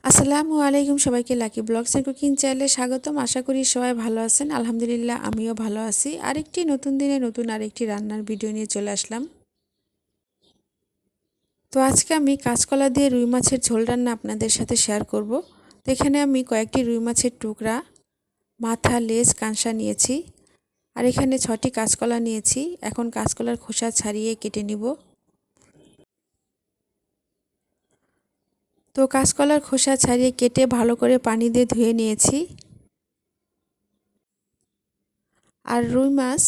আসসালামু আলাইকুম সবাইকে লাকি ব্লগস এন্ড কুকিং চ্যানেলে স্বাগতম। আশা করি সবাই ভালো আছেন। আলহামদুলিল্লাহ আমিও ভালো আছি। আরেকটি নতুন দিনে নতুন আরেকটি রান্নার ভিডিও নিয়ে চলে আসলাম। তো আজকে আমি কাঁচকলা দিয়ে রুই মাছের ঝোল রান্না আপনাদের সাথে শেয়ার করব। তো এখানে আমি কয়েকটি রুই মাছের টুকরা, মাথা, লেজ, কাঁসা নিয়েছি। আর এখানে 6টি কাঁচকলা নিয়েছি। এখন কাঁচকলার খোসা ছাড়িয়ে কেটে নিব। তো কাঁচকলার খোসা ছাড়িয়ে কেটে ভালো করে পানি দিয়ে ধুয়ে নিয়েছি। আর রুই মাছ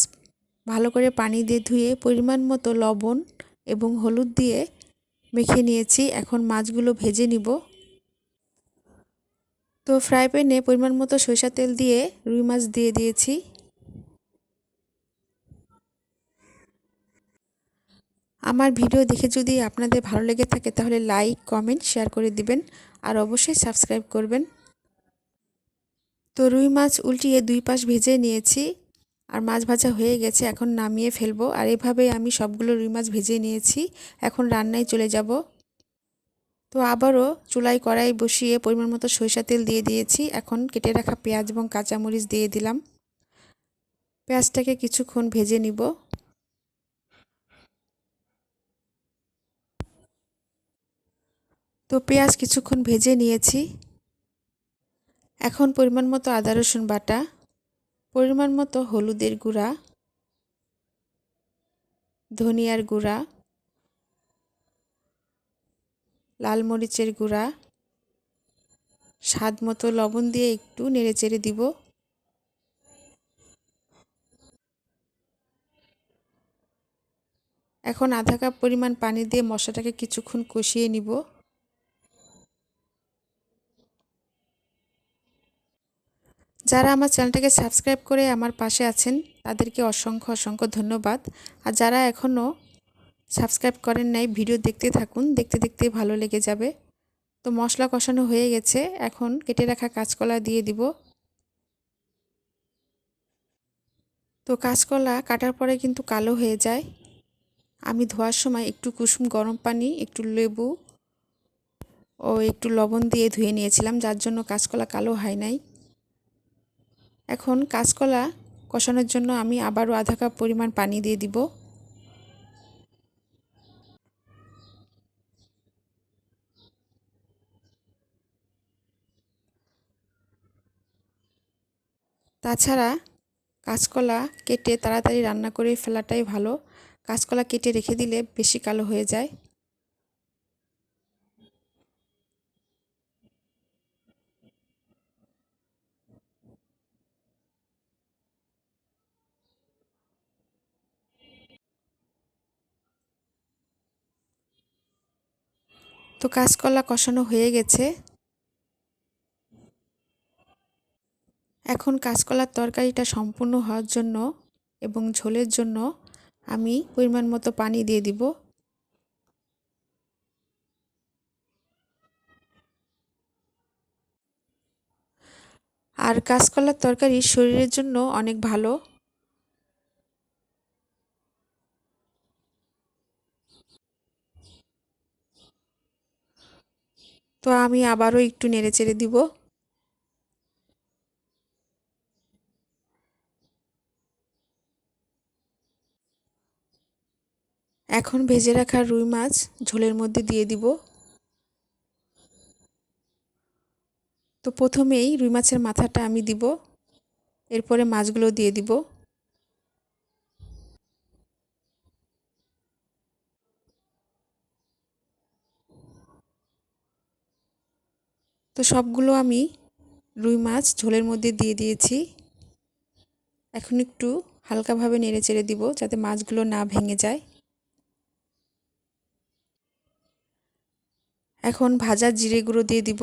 ভালো করে পানি দিয়ে ধুয়ে পরিমাণ মতো লবণ এবং হলুদ দিয়ে মেখে নিয়েছি। এখন মাছগুলো ভেজে নিব। তো ফ্রাই প্যানে পরিমাণ মতো সরিষা তেল দিয়ে রুই মাছ দিয়ে দিয়েছি। আমার ভিডিও দেখে যদি আপনাদের ভালো লেগে থাকে তাহলে লাইক, কমেন্ট, শেয়ার করে দিবেন আর অবশ্যই সাবস্ক্রাইব করবেন। তো রুই মাছ উল্টিয়ে দুই পাশ ভেজে নিয়েছি আর মাছ ভাজা হয়ে গেছে। এখন নামিয়ে ফেলবো। আর এভাবে আমি সবগুলো রুই মাছ ভেজে নিয়েছি। এখন রান্নায় চলে যাব। তো আবারও চুলায় কড়াই বসিয়ে পরিমাণ মতো সরিষা তেল দিয়ে দিয়েছি। এখন কেটে রাখা পেঁয়াজ এবং কাঁচামরিচ দিয়ে দিলাম। পেঁয়াজটাকে কিছুক্ষণ ভেজে নিব। তো পেঁয়াজ কিছুক্ষণ ভেজে নিয়েছি। এখন পরিমাণ মতো আদা রসুন বাটা, পরিমাণ মতো হলুদের গুঁড়া, ধনিয়ার গুঁড়া, লাল মরিচের গুঁড়া, স্বাদ মতো লবণ দিয়ে একটু নেড়েচেড়ে দিব। এখন আধা কাপ পরিমাণ পানি দিয়ে মশলাটাকে কিছুক্ষণ কষিয়ে নিব। যারা আমার চ্যানেলটাকে সাবস্ক্রাইব করে আমার পাশে আছেন তাদেরকে অসংখ্য অসংখ্য ধন্যবাদ। আর যারা এখনও সাবস্ক্রাইব করেন নাই ভিডিও দেখতে থাকুন, দেখতে দেখতে ভালো লেগে যাবে। তো মশলা কষানো হয়ে গেছে। এখন কেটে রাখা কাঁচকলা দিয়ে দিব। তো কাঁচকলা কাটার পরে কিন্তু কালো হয়ে যায়। আমি ধোয়ার সময় একটু কুসুম গরম পানি, একটু লেবু ও একটু লবণ দিয়ে ধুয়ে নিয়েছিলাম, যার জন্য কাঁচকলা কালো হয় নাই। এখন কাঁচকলা কষানোর জন্য আমি আবারও আধা কাপ পরিমাণ পানি দিয়ে দিব। তাছাড়া কাঁচকলা কেটে তাড়াতাড়ি রান্না করে ফেলাটাই ভালো। কাঁচকলা কেটে রেখে দিলে বেশি কালো হয়ে যায়। তো কাঁচকলা কষানো হয়ে গেছে। এখন কাঁচকলার তরকারিটা সম্পূর্ণ হওয়ার জন্য এবং ঝোলের জন্য আমি পরিমাণ মতো পানি দিয়ে দিব। আর কাঁচকলার তরকারি শরীরের জন্য অনেক ভালো। তো আমি আবারও একটু নেড়েচেড়ে দিব। এখন ভেজে রাখা রুই মাছ ঝোলের মধ্যে দিয়ে দিব। তো প্রথমেই রুই মাছের মাথাটা আমি দিব, এরপরে মাছগুলো দিয়ে দিব। তো সবগুলো আমি রুই মাছ ঝোলের মধ্যে দিয়ে দিয়েছি। এখন একটু হালকাভাবে নেড়েচেড়ে দিব যাতে মাছগুলো না ভেঙে যায়। এখন ভাজা জিরে গুঁড়ো দিয়ে দিব।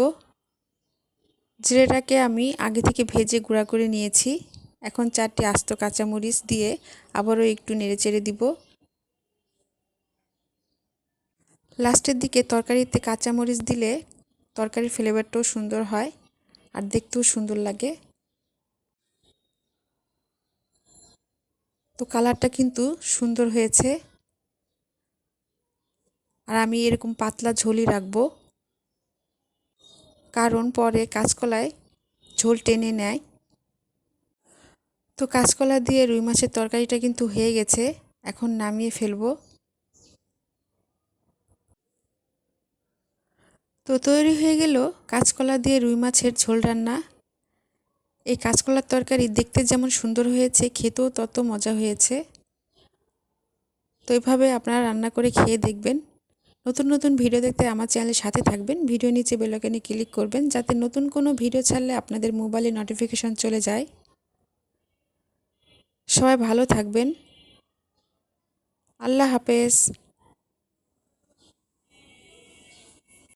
জিরেটাকে আমি আগে থেকে ভেজে গুঁড়া করে নিয়েছি। এখন 4টি আস্ত কাঁচামরিচ দিয়ে আবারও একটু নেড়েচেড়ে দিব। লাস্টের দিকে তরকারিতে কাঁচামরিচ দিলে তরকারির ফ্লেভারটাও সুন্দর হয় আর দেখতেও সুন্দর লাগে। তো কালারটা কিন্তু সুন্দর হয়েছে। আর আমি এরকম পাতলা ঝোলই রাখবো। কারণ পরে কাঁচকলায় ঝোল টেনে নেয়। তো কাঁচকলা দিয়ে রুই মাছের তরকারিটা কিন্তু হয়ে গেছে, এখন নামিয়ে ফেলবো। তো তৈরি হয়ে গেল কাঁচকলা দিয়ে রুই মাছের ঝোল রান্না। এই কাঁচকলার তরকারি দেখতে যেমন সুন্দর হয়েছে, খেতেও তত মজা হয়েছে। তো এইভাবে আপনারা রান্না করে খেয়ে দেখবেন। নতুন নতুন ভিডিও দেখতে আমার চ্যানেলের সাথে থাকবেন। ভিডিও নিচে বেল আইকনে ক্লিক করবেন যাতে নতুন কোনো ভিডিও ছাড়লে আপনাদের মোবাইলে নোটিফিকেশন চলে যায়। সবাই ভালো থাকবেন। আল্লাহ হাফেজ।